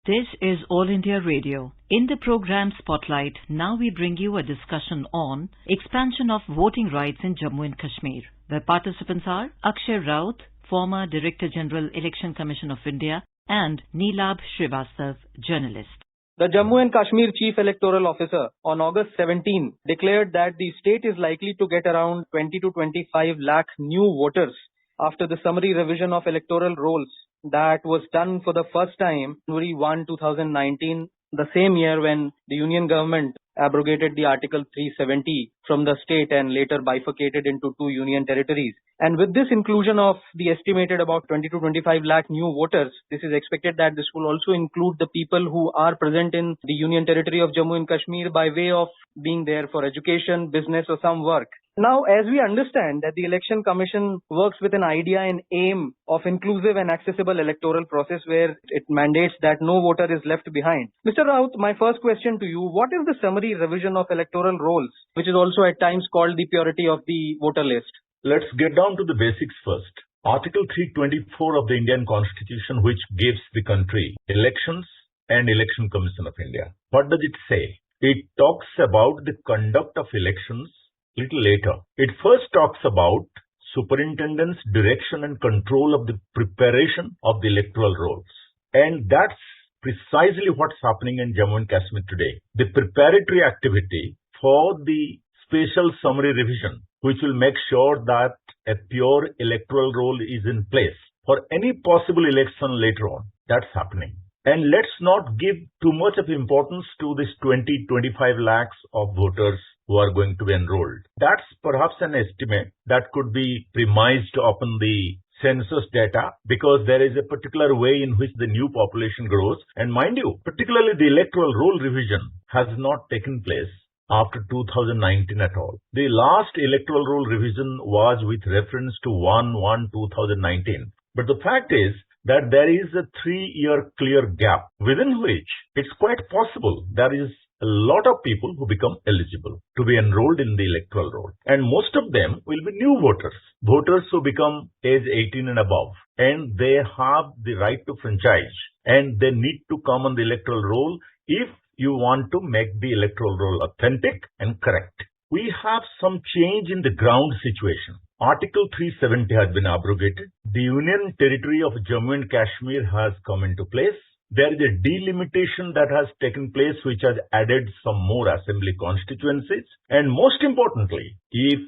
This is All India Radio. In the program Spotlight, now we bring you a discussion on expansion of voting rights in Jammu and Kashmir. The participants are Akshay Raut, former Director General Election Commission of India, and Neelabh Srivastav, journalist. The Jammu and Kashmir Chief Electoral Officer on August 17 declared that the state is likely to get around 20 to 25 lakh new voters after the summary revision of electoral rolls that was done for the first time January 1, 2019, the same year when the Union government abrogated the Article 370 from the state and later bifurcated into two union territories. And with this inclusion of the estimated about 20 to 25 lakh new voters, this is expected that this will also include the people who are present in the Union territory of Jammu and Kashmir by way of being there for education, business or some work. Now, as we understand that the Election Commission works with an idea and aim of inclusive and accessible electoral process where it mandates that no voter is left behind. Mr. Raut, my first question to you, what is the summary revision of electoral rolls, which is also at times called the purity of the voter list? Let's get down to the basics first. Article 324 of the Indian Constitution, which gives the country elections and Election Commission of India. What does it say? It talks about the conduct of elections little later. It first talks about superintendent's direction and control of the preparation of the electoral rolls. And that's precisely what's happening in Jammu and Kashmir today. The preparatory activity for the special summary revision, which will make sure that a pure electoral roll is in place for any possible election later on. That's happening. And let's not give too much of importance to this 20-25 lakhs of voters who are going to be enrolled. That's perhaps an estimate that could be premised upon the census data because there is a particular way in which the new population grows. And mind you, particularly the electoral roll revision has not taken place after 2019 at all. The last electoral roll revision was with reference to 1/1/2019. But the fact is that there is a 3-year clear gap within which it's quite possible there is a lot of people who become eligible to be enrolled in the electoral roll. And most of them will be new voters who become age 18 and above. And they have the right to franchise. And they need to come on the electoral roll if you want to make the electoral roll authentic and correct. We have some change in the ground situation. Article 370 has been abrogated. The Union Territory of Jammu and Kashmir has come into place. There is a delimitation that has taken place which has added some more assembly constituencies. And most importantly, if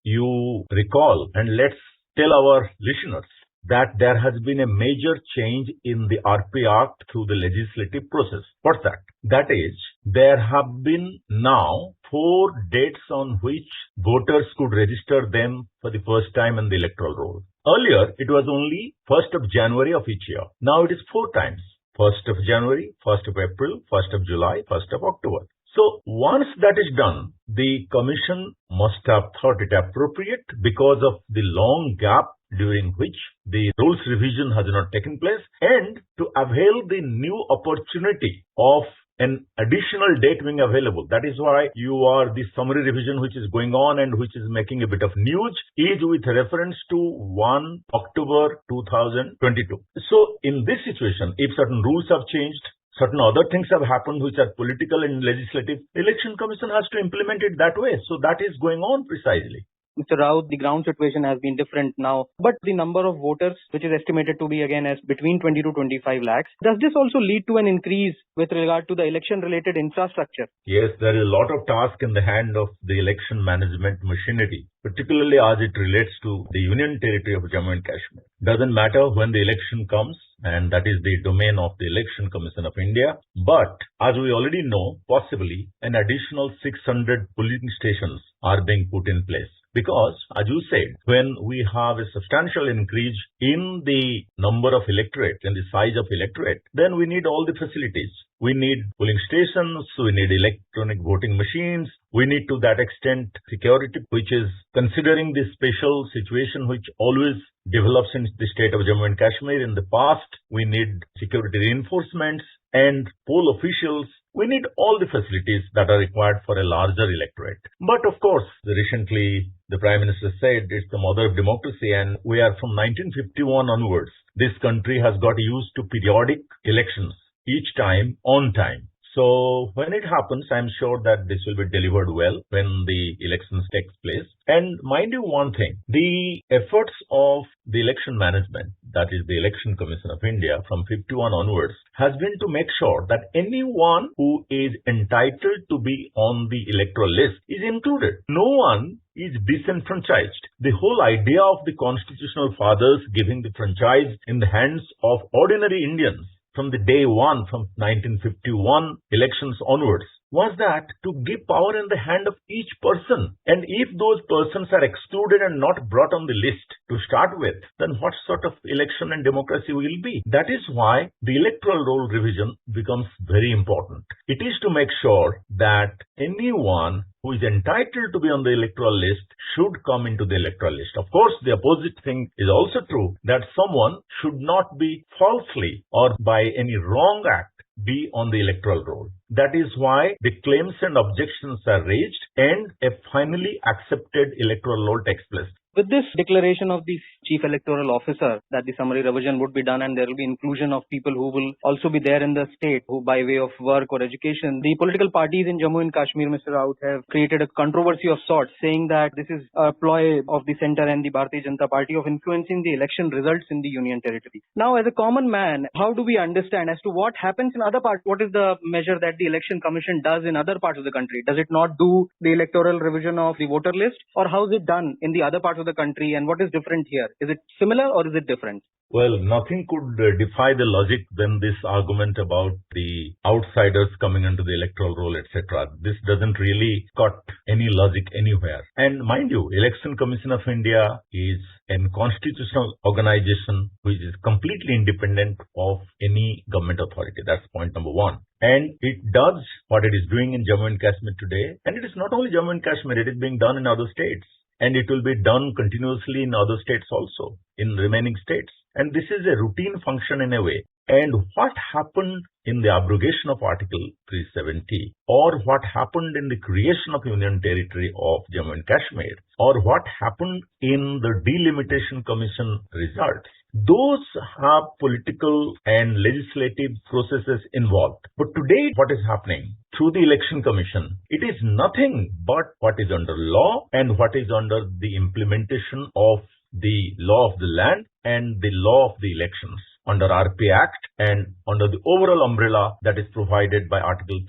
you recall, and let's tell our listeners that there has been a major change in the RP Act through the legislative process. What's that? That is, there have been now 4 dates on which voters could register them for the first time in the electoral roll. Earlier, it was only 1st of January of each year. Now it is 4 times. 1st of January, 1st of April, 1st of July, 1st of October. So once that is done, the Commission must have thought it appropriate because of the long gap during which the rules revision has not taken place and to avail the new opportunity of an additional date being available. That is why the summary revision which is going on and which is making a bit of news is with reference to 1 October 2022. So in this situation, if certain rules have changed, certain other things have happened which are political and legislative, the Election Commission has to implement it that way. So that is going on precisely. Mr. Raut, the ground situation has been different now, but the number of voters, which is estimated to be again as between 20 to 25 lakhs, does this also lead to an increase with regard to the election-related infrastructure? Yes, there is a lot of task in the hand of the election management machinery, particularly as it relates to the Union Territory of Jammu and Kashmir. Doesn't matter when the election comes, and that is the domain of the Election Commission of India. But as we already know, possibly an additional 600 polling stations are being put in place. Because, as you said, when we have a substantial increase in the number of electorate and the size of electorate, then we need all the facilities. We need polling stations, we need electronic voting machines, we need to that extent security, which is considering the special situation which always develops in the state of Jammu and Kashmir. In the past, we need security reinforcements and poll officials. We need all the facilities that are required for a larger electorate. But of course, recently the Prime Minister said it's the mother of democracy, and we are from 1951 onwards. This country has got used to periodic elections. each time on time. So when it happens, I'm sure that this will be delivered well when the elections takes place. And mind you one thing, the efforts of the election management, that is the Election Commission of India from 51 onwards, has been to make sure that anyone who is entitled to be on the electoral list is included. No one is disenfranchised. The whole idea of the constitutional fathers giving the franchise in the hands of ordinary Indians from the day one, from 1951 elections onwards, was that to give power in the hand of each person. And if those persons are excluded and not brought on the list to start with, then what sort of election and democracy will be? That is why the electoral roll revision becomes very important. It is to make sure that anyone who is entitled to be on the electoral list should come into the electoral list. Of course, the opposite thing is also true, that someone should not be falsely or by any wrong act be on the electoral roll. That is why the claims and objections are raised and a finally accepted electoral roll takes place. With this declaration of the Chief Electoral Officer that the summary revision would be done and there will be inclusion of people who will also be there in the state who by way of work or education, the political parties in Jammu and Kashmir, Mr. Raut, have created a controversy of sorts, saying that this is a ploy of the centre and the Bharatiya Janata Party of influencing the election results in the Union Territory. Now, as a common man, how do we understand as to what happens in other parts? What is the measure that the Election Commission does in other parts of the country? Does it not do the electoral revision of the voter list, or how is it done in the other parts of the country, and what is different here? Is it similar or is it different? Well, nothing could defy the logic when this argument about the outsiders coming into the electoral roll, etc. This doesn't really got any logic anywhere. And mind you, Election Commission of India is a constitutional organization which is completely independent of any government authority. That's point number one. And it does what it is doing in Jammu and Kashmir today. And it is not only Jammu and Kashmir, it is being done in other states. And it will be done continuously in other states also, in remaining states. And this is a routine function in a way. And what happened in the abrogation of Article 370, or what happened in the creation of Union Territory of Jammu and Kashmir, or what happened in the Delimitation Commission results, those have political and legislative processes involved. But today, what is happening through the Election Commission, it is nothing but what is under law and what is under the implementation of the law of the land and the law of the elections under RP Act and under the overall umbrella that is provided by Article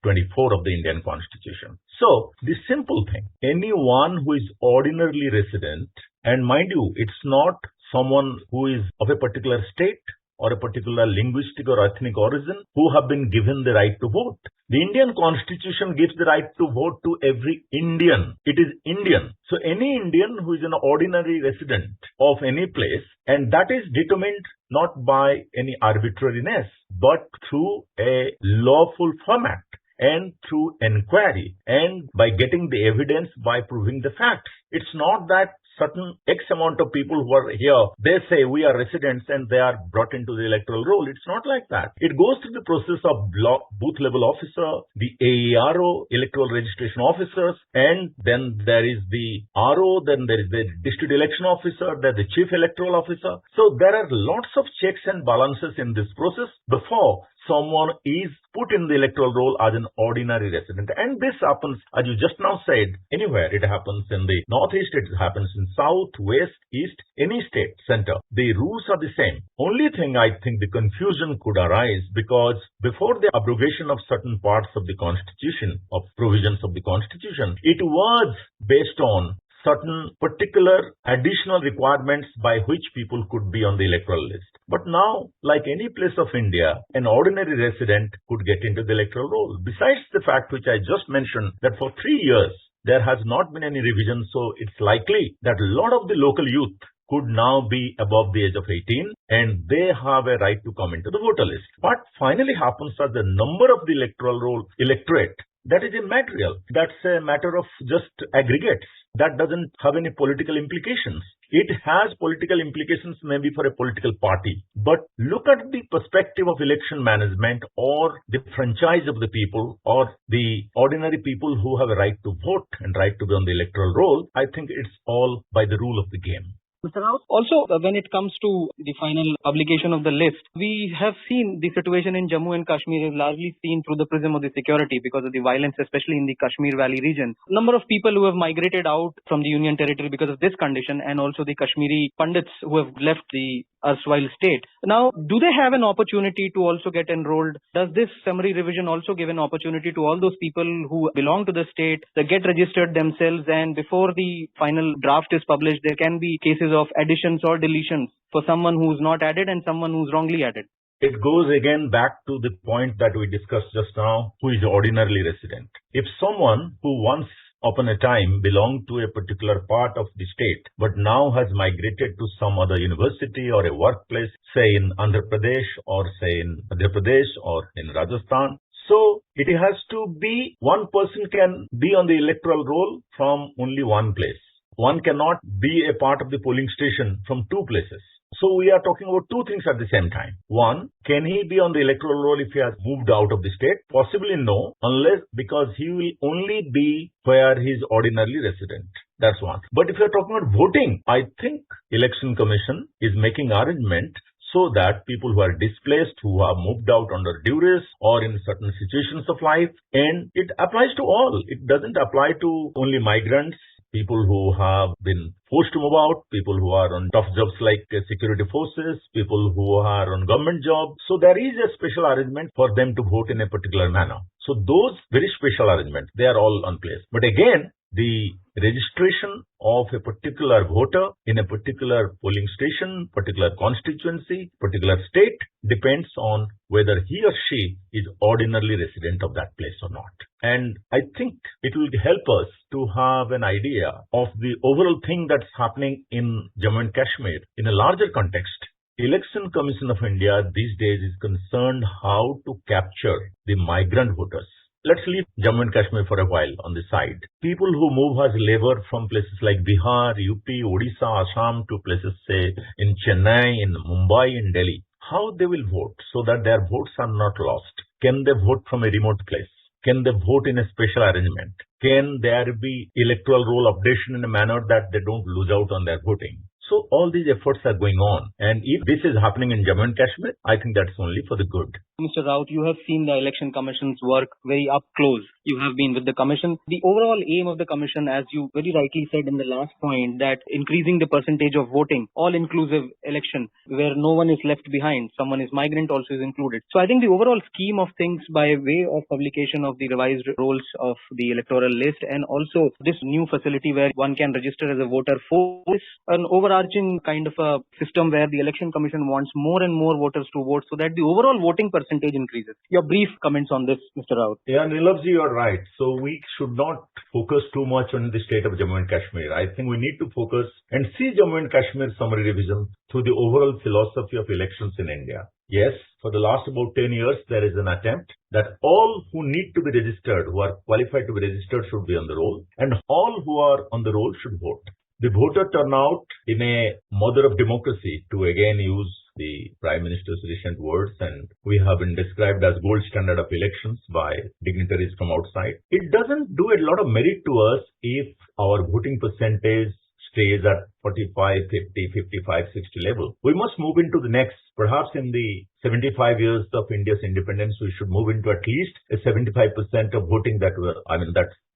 324 of the Indian Constitution. So, the simple thing, anyone who is ordinarily resident, and mind you, it's not someone who is of a particular state or a particular linguistic or ethnic origin who have been given the right to vote. The Indian Constitution gives the right to vote to every Indian. It is Indian. So any Indian who is an ordinary resident of any place, and that is determined not by any arbitrariness, but through a lawful format and through inquiry and by getting the evidence by proving the facts. It's not that certain X amount of people who are here, they say we are residents and they are brought into the electoral roll. It's not like that. It goes through the process of booth level officer, the AERO, electoral registration officers, and then there is the RO, then there is the district election officer, there's the chief electoral officer. So there are lots of checks and balances in this process before someone is put in the electoral roll as an ordinary resident. And this happens, as you just now said, anywhere. It happens in the northeast, it happens in south, west, east, any state center. The rules are the same. Only thing I think the confusion could arise because before the abrogation of certain parts of the constitution, of provisions of the constitution, it was based on certain particular additional requirements by which people could be on the electoral list. But now, like any place of India, an ordinary resident could get into the electoral roll. Besides the fact which I just mentioned, that for 3 years, there has not been any revision, so it's likely that a lot of the local youth could now be above the age of 18 and they have a right to come into the voter list. What finally happens is the number of the electoral roll electorate, that is immaterial. That's a matter of just aggregates. That doesn't have any political implications. It has political implications maybe for a political party. But look at the perspective of election management or the franchise of the people or the ordinary people who have a right to vote and right to be on the electoral roll. I think it's all by the rule of the game. Mr. Rao, also, when it comes to the final publication of the list, we have seen the situation in Jammu and Kashmir is largely seen through the prism of the security because of the violence, especially in the Kashmir Valley region. Number of people who have migrated out from the Union territory because of this condition, and also the Kashmiri Pandits who have left the erstwhile state. Now, do they have an opportunity to also get enrolled? Does this summary revision also give an opportunity to all those people who belong to the state that get registered themselves, and before the final draft is published, there can be cases of additions or deletions for someone who's not added and someone who's wrongly added? It goes again back to the point that we discussed just now, who is ordinarily resident. If someone who once upon a time belonged to a particular part of the state, but now has migrated to some other university or a workplace, say in Andhra Pradesh or say in Madhya Pradesh or in Rajasthan, so it has to be one person can be on the electoral roll from only one place. One cannot be a part of the polling station from two places. So we are talking about two things at the same time. One, can he be on the electoral roll if he has moved out of the state? Possibly no, unless because he will only be where he is ordinarily resident. That's one. But if you are talking about voting, I think Election Commission is making arrangement so that people who are displaced, who have moved out under duress or in certain situations of life, and it applies to all. It doesn't apply to only migrants, people who have been forced to move out, people who are on tough jobs like security forces, people who are on government jobs. So there is a special arrangement for them to vote in a particular manner. So those very special arrangements, they are all on place. But again, the registration of a particular voter in a particular polling station, particular constituency, particular state depends on whether he or she is ordinarily resident of that place or not. And I think it will help us to have an idea of the overall thing that's happening in Jammu and Kashmir in a larger context. Election Commission of India these days is concerned how to capture the migrant voters. Let's leave Jammu and Kashmir for a while on the side. People who move as labor from places like Bihar, UP, Odisha, Assam to places say in Chennai, in Mumbai, in Delhi, how they will vote so that their votes are not lost. Can they vote from a remote place? Can they vote in a special arrangement? Can there be electoral roll updation in a manner that they don't lose out on their voting? So all these efforts are going on. And if this is happening in Jammu and Kashmir, I think that's only for the good. Mr. Raut, you have seen the Election Commission's work very up close. You have been with the Commission. The overall aim of the Commission, as you very rightly said in the last point, that increasing the percentage of voting, all-inclusive election, where no one is left behind. Someone is migrant also is included. So I think the overall scheme of things by way of publication of the revised rolls of the electoral list and also this new facility where one can register as a voter for this, an overarching kind of a system where the Election Commission wants more and more voters to vote so that the overall voting percentage increases. Your brief comments on this, Mr. Raut. Yeah, Nilabji, you are right. So we should not focus too much on the state of Jammu and Kashmir. I think we need to focus and see Jammu and Kashmir summary revision through the overall philosophy of elections in India. Yes, for the last about 10 years, there is an attempt that all who need to be registered, who are qualified to be registered, should be on the roll, and all who are on the roll should vote. The voter turnout in a mother of democracy, to again use the Prime Minister's recent words, and we have been described as gold standard of elections by dignitaries from outside. It doesn't do a lot of merit to us if our voting percentage stays at 45, 50, 55, 60 level. We must move into the next, perhaps in the 75 years of India's independence, we should move into at least a 75% of voting that a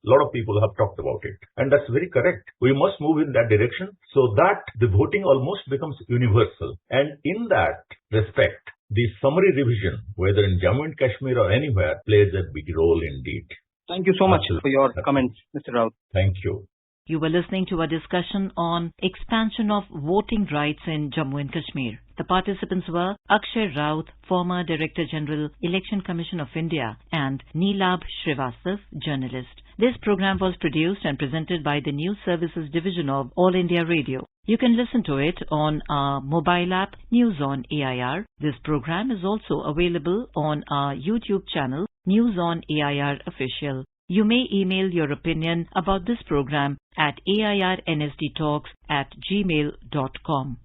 lot of people have talked about it. And that's very correct. We must move in that direction so that the voting almost becomes universal. And in that respect, the summary revision, whether in Jammu and Kashmir or anywhere, plays a big role indeed. Thank you so much for your comments, Mr. Raut. Thank you. You were listening to a discussion on expansion of voting rights in Jammu and Kashmir. The participants were Akshay Raut, former Director General, Election Commission of India, and Neelabh Srivastav, journalist. This program was produced and presented by the News Services Division of All India Radio. You can listen to it on our mobile app, News on AIR. This program is also available on our YouTube channel, News on AIR Official. You may email your opinion about this program at airnsdtalks@gmail.com.